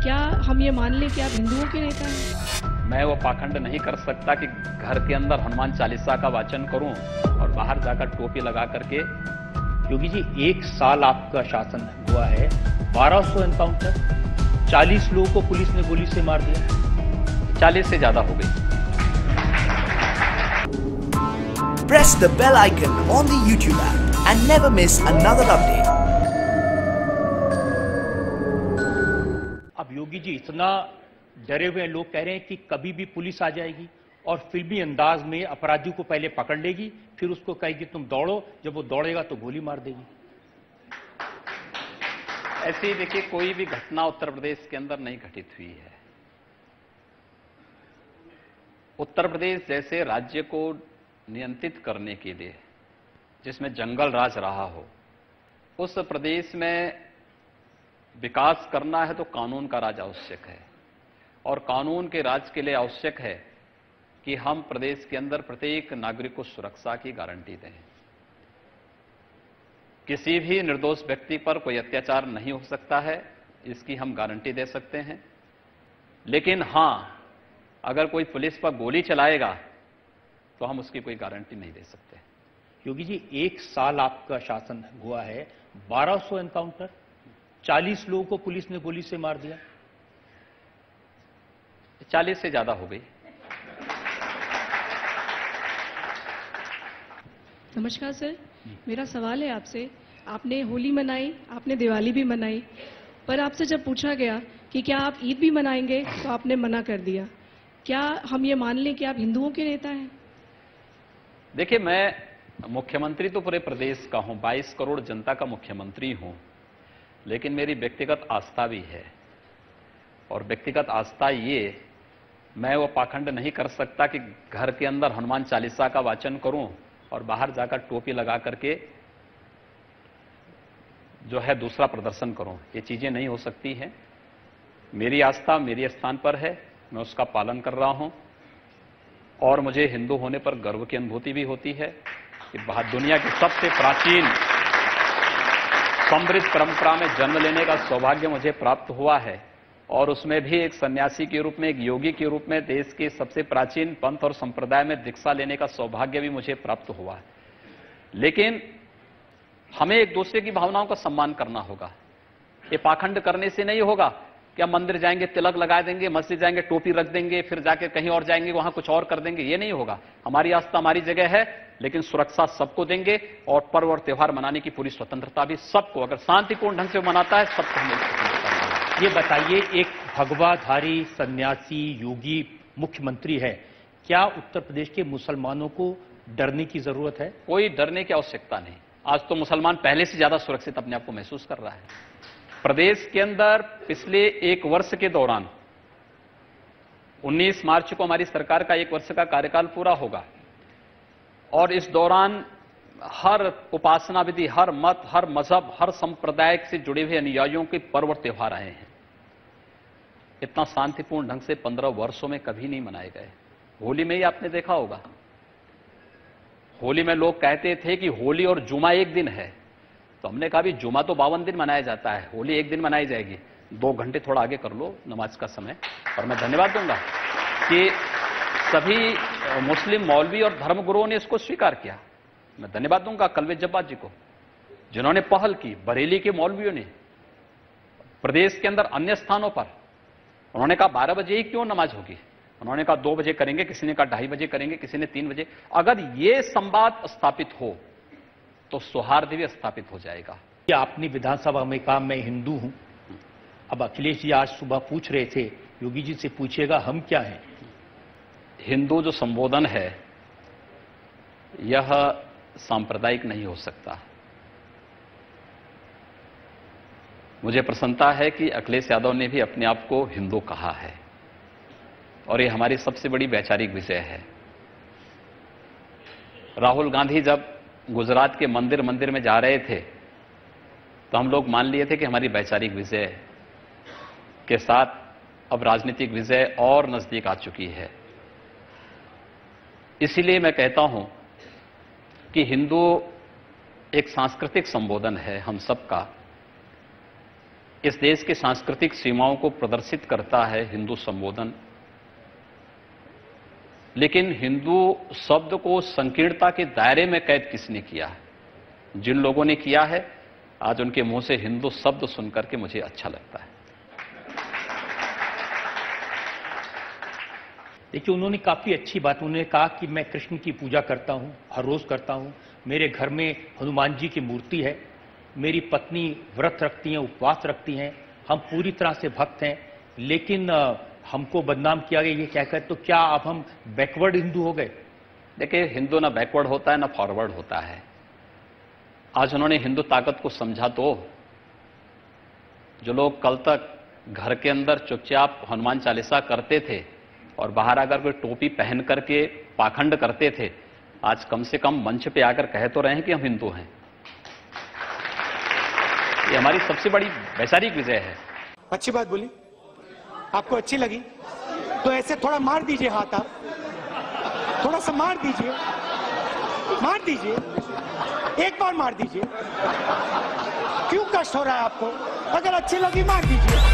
क्या हम ये मान लें कि आप हिंदुओं के नेता हैं? मैं वो पाखंड नहीं कर सकता कि घर के अंदर हनुमान चालीसा का वाचन करूं और बाहर जाकर टोपी लगा करके। योगी जी, 1 साल आपका शासन हुआ है, 1200 एनकाउंटर, 40 लोगों को पुलिस ने गोली से मार दिया, 40 से ज्यादा हो गई। Press the bell icon on the YouTube app and never miss another update. अब योगी जी, इतना डरे हुए लोग कह रहे हैं कि कभी भी पुलिस आ जाएगी और फिल्मी अंदाज में अपराधी को पहले पकड़ लेगी, फिर उसको कहेगी तुम दौड़ो, जब वो दौड़ेगा तो गोली मार देगी। ऐसी देखिए कोई भी घटना उत्तर प्रदेश के अंदर नहीं घटित हुई है। उत्तर प्रदेश जैसे राज्य को नियंत्रित करने के लिए, जिसमें जंगल राज रहा हो, उस प्रदेश में विकास करना है तो कानून का राज आवश्यक है। और कानून के राज के लिए आवश्यक है कि हम प्रदेश के अंदर प्रत्येक नागरिक को सुरक्षा की गारंटी दें। किसी भी निर्दोष व्यक्ति पर कोई अत्याचार नहीं हो सकता है, इसकी हम गारंटी दे सकते हैं। लेकिन हां, अगर कोई पुलिस पर गोली चलाएगा तो हम उसकी कोई गारंटी नहीं दे सकते। योगी जी, 1 साल आपका शासन हुआ है, 1200 एनकाउंटर, 40 लोगों को पुलिस ने गोली से मार दिया, 40 से ज्यादा हो गई। नमस्कार सर, मेरा सवाल है आपसे। आपने होली मनाई, आपने दिवाली भी मनाई, पर आपसे जब पूछा गया कि क्या आप ईद भी मनाएंगे तो आपने मना कर दिया। क्या हम ये मान लें कि आप हिंदुओं के नेता हैं? देखिए, मैं मुख्यमंत्री तो पूरे प्रदेश का हूं, 22 करोड़ जनता का मुख्यमंत्री हूं, लेकिन मेरी व्यक्तिगत आस्था भी है। और व्यक्तिगत आस्था ये, मैं वो पाखंड नहीं कर सकता कि घर के अंदर हनुमान चालीसा का वाचन करूं और बाहर जाकर टोपी लगा करके जो है दूसरा प्रदर्शन करूं। ये चीजें नहीं हो सकती हैं। मेरी आस्था मेरे स्थान पर है, मैं उसका पालन कर रहा हूं। और मुझे हिंदू होने पर गर्व की अनुभूति भी होती है कि दुनिया की सबसे प्राचीन समृद्ध परंपरा में जन्म लेने का सौभाग्य मुझे प्राप्त हुआ है। और उसमें भी एक सन्यासी के रूप में, एक योगी के रूप में देश के सबसे प्राचीन पंथ और संप्रदाय में दीक्षा लेने का सौभाग्य भी मुझे प्राप्त हुआ है। लेकिन हमें एक दूसरे की भावनाओं का सम्मान करना होगा। ये पाखंड करने से नहीं होगा कि हम मंदिर जाएंगे, तिलक लगा देंगे, मस्जिद जाएंगे, टोपी रख देंगे, फिर जाके कहीं और जाएंगे, वहां कुछ और कर देंगे। ये नहीं होगा। हमारी आस्था हमारी जगह है, लेकिन सुरक्षा सबको देंगे और पर्व और त्योहार मनाने की पूरी स्वतंत्रता भी सबको, अगर शांतिपूर्ण ढंग से मनाता है, सबको हमें स्वतंत्रता देंगे। ये बताइए, एक भगवाधारी सन्यासी योगी मुख्यमंत्री है, क्या उत्तर प्रदेश के मुसलमानों को डरने की जरूरत है? कोई डरने की आवश्यकता नहीं। आज तो मुसलमान पहले से ज्यादा सुरक्षित अपने आप को महसूस कर रहा है। प्रदेश के अंदर पिछले 1 वर्ष के दौरान, 19 मार्च को हमारी सरकार का 1 वर्ष का कार्यकाल पूरा होगा, और इस दौरान हर उपासना विधि, हर मत, हर मजहब, हर संप्रदाय से जुड़े हुए अनुयायियों के पर्व और त्योहार आए हैं। इतना शांतिपूर्ण ढंग से 15 वर्षों में कभी नहीं मनाए गए। होली में ही आपने देखा होगा, होली में लोग कहते थे कि होली और जुमा एक दिन है, तो हमने कहा भी जुमा तो 52 दिन मनाया जाता है, होली एक दिन मनाई जाएगी। 2 घंटे थोड़ा आगे कर लो नमाज का समय। और मैं धन्यवाद दूंगा कि सभी मुस्लिम मौलवी और धर्मगुरुओं ने इसको स्वीकार किया। मैं धन्यवाद दूंगा कलवे जब्बार जी को, जिन्होंने पहल की। बरेली के मौलवियों ने, प्रदेश के अंदर अन्य स्थानों पर, उन्होंने कहा 12 बजे ही क्यों नमाज होगी, उन्होंने कहा 2 बजे करेंगे, किसी ने कहा 2:30 बजे करेंगे, किसी ने 3 बजे। अगर ये संवाद स्थापित हो तो सौहार्द भी स्थापित हो जाएगा। कि आपने विधानसभा में कहा मैं हिंदू हूं, अब अखिलेश जी आज सुबह पूछ रहे थे, योगी जी से पूछिएगा हम क्या हैं? हिंदू जो संबोधन है यह सांप्रदायिक नहीं हो सकता। मुझे प्रसन्नता है कि अखिलेश यादव ने भी अपने आप को हिंदू कहा है, और यह हमारी सबसे बड़ी वैचारिक विजय है। राहुल गांधी जब गुजरात के मंदिर मंदिर में जा रहे थे तो हम लोग मान लिए थे कि हमारी वैचारिक विजय के साथ अब राजनीतिक विजय और नजदीक आ चुकी है। इसीलिए मैं कहता हूं कि हिंदू एक सांस्कृतिक संबोधन है हम सबका, इस देश की सांस्कृतिक सीमाओं को प्रदर्शित करता है हिंदू संबोधन, लेकिन हिंदू शब्द को संकीर्णता के दायरे में कैद किसने किया है? जिन लोगों ने किया है, आज उनके मुंह से हिंदू शब्द सुनकर के मुझे अच्छा लगता है। देखिए, उन्होंने काफी अच्छी बात, उन्होंने कहा कि मैं कृष्ण की पूजा करता हूं, हर रोज करता हूं, मेरे घर में हनुमान जी की मूर्ति है, मेरी पत्नी व्रत रखती हैं, उपवास रखती हैं, हम पूरी तरह से भक्त हैं, लेकिन हमको बदनाम किया गया ये कहकर, तो क्या अब हम बैकवर्ड हिंदू हो गए? देखिए, हिंदू ना बैकवर्ड होता है ना फॉरवर्ड होता है। आज उन्होंने हिंदू ताकत को समझा तो जो लोग कल तक घर के अंदर चुपचाप हनुमान चालीसा करते थे और बाहर आकर कोई टोपी पहन करके पाखंड करते थे, आज कम से कम मंच पे आकर कह तो रहे हैं कि हम हिंदू हैं। ये हमारी सबसे बड़ी वैचारिक विजय है। अच्छी बात बोली, आपको अच्छी लगी तो ऐसे थोड़ा मार दीजिए हाथ, आप थोड़ा सा मार दीजिए, एक बार मार दीजिए। क्यों कष्ट हो रहा है आपको? अगर अच्छी लगी मार दीजिए।